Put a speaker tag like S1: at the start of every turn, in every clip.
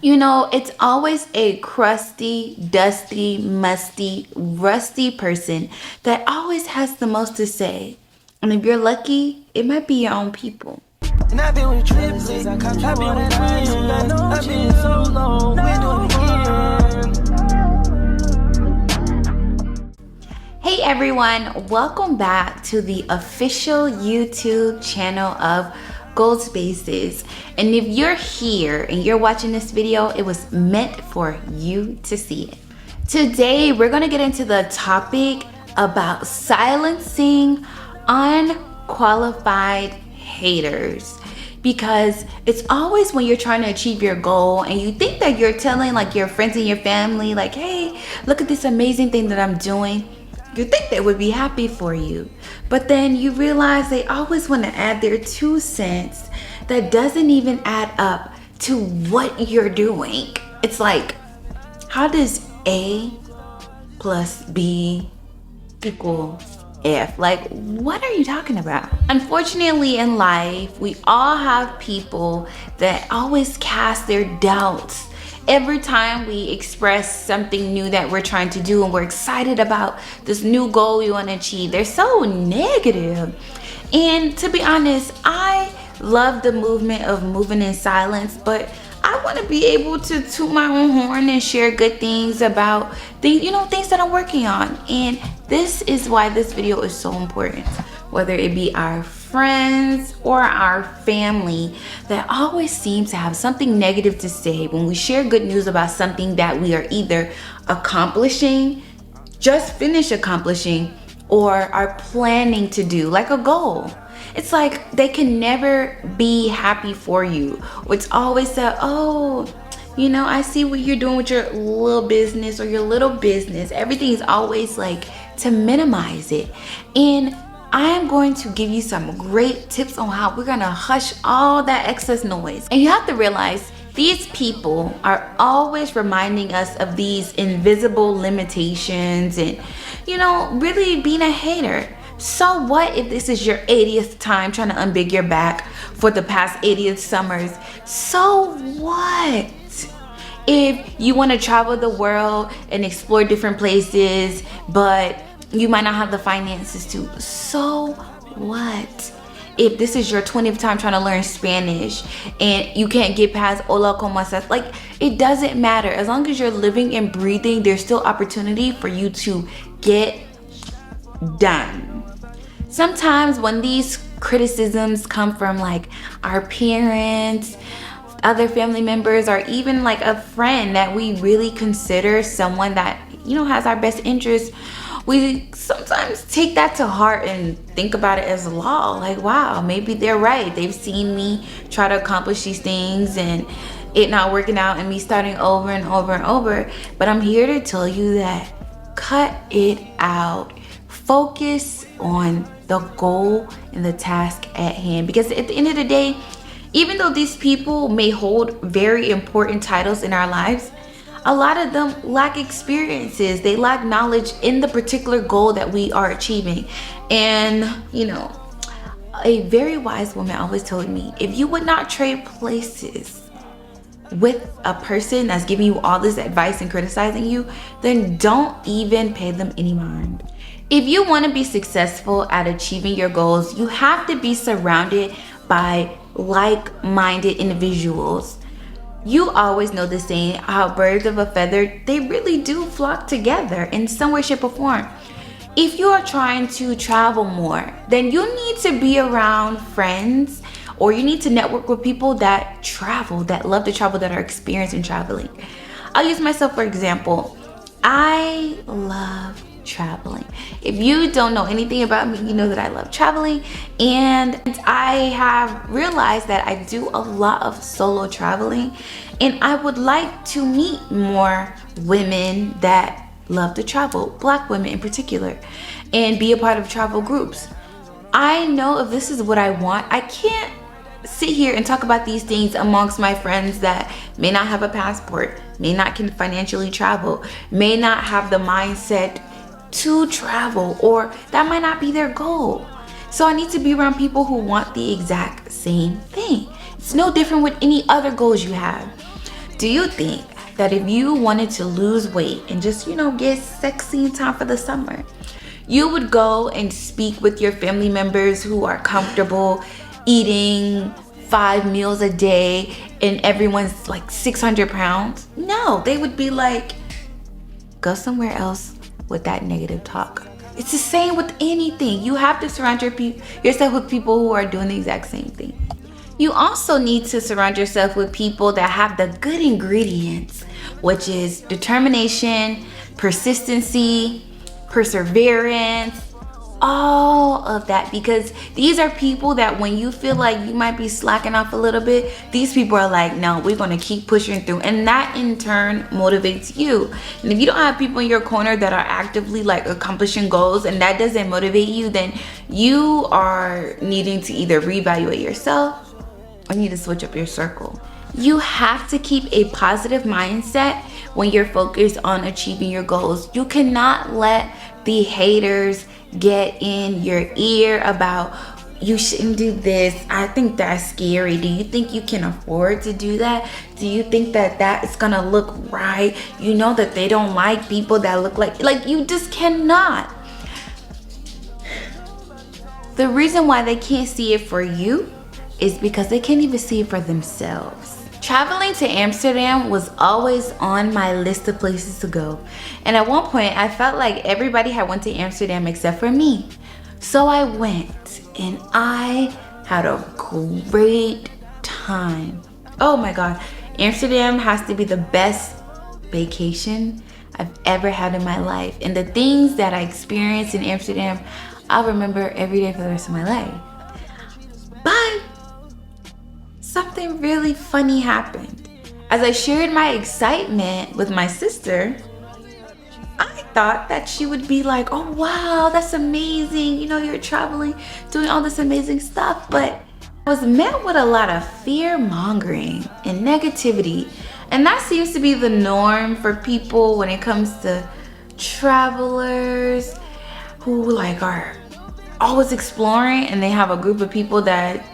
S1: You know, it's always a crusty, dusty, musty, rusty person that always has the most to say. And if you're lucky, it might be your own people.
S2: And I've been with trips, I've been with friends, I've been so long, we do it again.
S1: Hey everyone, welcome back to the official YouTube channel of Gold Spaces. And if you're here and you're watching this video, it was meant for you to see it. Today, we're gonna get into the topic about silencing unqualified haters. Because it's always when you're trying to achieve your goal and you think that you're telling like your friends and your family, like, hey, look at this amazing thing that I'm doing. You think they would be happy for you, but then you realize they always want to add their 2 cents that doesn't even add up to what you're doing. It's like, how does A plus B equal F? Like, what are you talking about? Unfortunately, in life, we all have people that always cast their doubts every time we express something new that we're trying to do and we're excited about this new goal we want to achieve. They're so negative. And to be honest, I love the movement of moving in silence, but I want to be able to toot my own horn and share good things about things, things that I'm working on. And this is why this video is so important. Whether it be our friends or our family that always seems to have something negative to say when we share good news about something that we are either accomplishing, just finished accomplishing, or are planning to do, like a goal. It's like they can never be happy for you. It's always that, oh, I see what you're doing with your little business or your little business. Everything's always like to minimize it. And I am going to give you some great tips on how we're gonna hush all that excess noise. And you have to realize these people are always reminding us of these invisible limitations and, really being a hater. So what if this is your 80th time trying to unbig your back for the past 80th summers? So what? If you want to travel the world and explore different places, but you might not have the finances to. So what? If this is your 20th time trying to learn Spanish and you can't get past hola, como estás, like, it doesn't matter. As long as you're living and breathing, there's still opportunity for you to get done. Sometimes when these criticisms come from like our parents, other family members, or even like a friend that we really consider someone that, has our best interest, we sometimes take that to heart and think about it as law. Like, wow, maybe they're right. They've seen me try to accomplish these things and it not working out and me starting over and over and over. But I'm here to tell you that cut it out. Focus on the goal and the task at hand. Because at the end of the day, even though these people may hold very important titles in our lives, a lot of them lack experiences. They lack knowledge in the particular goal that we are achieving. And, a very wise woman always told me, if you would not trade places with a person that's giving you all this advice and criticizing you, then don't even pay them any mind. If you want to be successful at achieving your goals, you have to be surrounded by like-minded individuals. You always know the saying, how birds of a feather, they really do flock together in some way, shape, or form. If you are trying to travel more, then you need to be around friends, or you need to network with people that travel, that love to travel, that are experienced in traveling. I'll use myself for example. I love traveling. If you don't know anything about me, you know that I love traveling, and I have realized that I do a lot of solo traveling, and I would like to meet more women that love to travel, Black women in particular, and be a part of travel groups. I know if this is what I want, I can't sit here and talk about these things amongst my friends that may not have a passport, may not can financially travel, may not have the mindset to travel, or that might not be their goal. So I need to be around people who want the exact same thing. It's no different with any other goals you have. Do you think that if you wanted to lose weight and just, get sexy in time for the summer, you would go and speak with your family members who are comfortable eating 5 meals a day and everyone's like 600 pounds? No, they would be like, go somewhere else with that negative talk. It's the same with anything. You have to surround yourself with people who are doing the exact same thing. You also need to surround yourself with people that have the good ingredients, which is determination, persistency, perseverance, all of that, because these are people that when you feel like you might be slacking off a little bit, these people are like, no, we're going to keep pushing through, and that in turn motivates you. And if you don't have people in your corner that are actively like accomplishing goals and that doesn't motivate you, then you are needing to either reevaluate yourself or need to switch up your circle. You have to keep a positive mindset when you're focused on achieving your goals. You cannot let the haters get in your ear about, you shouldn't do this. I think that's scary. Do you think you can afford to do that? Do you think that is gonna look right? You know that they don't like people that look like you just cannot. The reason why they can't see it for you is because they can't even see it for themselves. Traveling to Amsterdam was always on my list of places to go. And at one point, I felt like everybody had went to Amsterdam except for me. So I went and I had a great time. Oh my God, Amsterdam has to be the best vacation I've ever had in my life. And the things that I experienced in Amsterdam, I'll remember every day for the rest of my life. But something really funny happened. As I shared my excitement with my sister, I thought that she would be like, oh wow, that's amazing. You're traveling, doing all this amazing stuff. But I was met with a lot of fear mongering and negativity. And that seems to be the norm for people when it comes to travelers who are always exploring, and they have a group of people that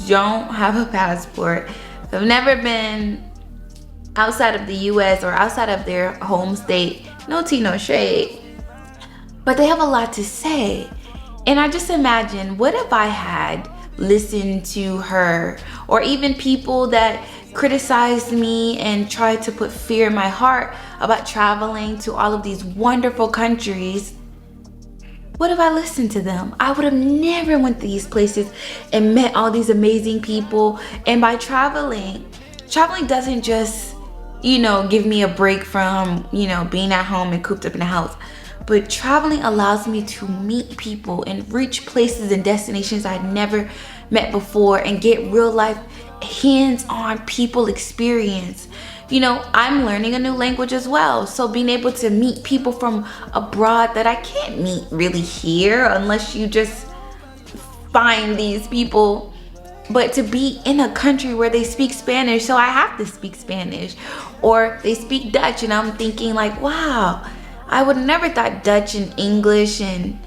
S1: don't have a passport, have never been outside of the US or outside of their home state. No tea, no shade. But they have a lot to say. And I just imagine, what if I had listened to her, or even people that criticized me and tried to put fear in my heart about traveling to all of these wonderful countries? What if I listened to them? I would have never went to these places and met all these amazing people. And by traveling doesn't just, give me a break from, being at home and cooped up in the house. But traveling allows me to meet people and reach places and destinations I'd never met before and get real life hands-on people experience. I'm learning a new language as well. So being able to meet people from abroad that I can't meet really here unless you just find these people. But to be in a country where they speak Spanish, so I have to speak Spanish. Or they speak Dutch, and I'm thinking like, wow, I would never thought Dutch and English and,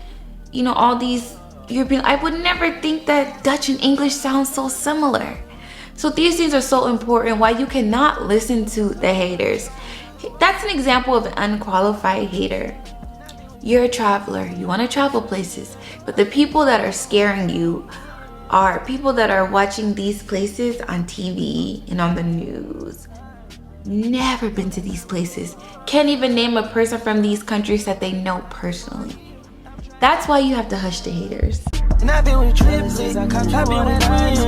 S1: all these European, I would never think that Dutch and English sound so similar. So these things are so important, why you cannot listen to the haters. That's an example of an unqualified hater. You're a traveler, you want to travel places, but the people that are scaring you are people that are watching these places on TV and on the news. Never been to these places. Can't even name a person from these countries that they know personally. That's why you have to hush the haters.
S2: And I've been with triplets, I've been with friends,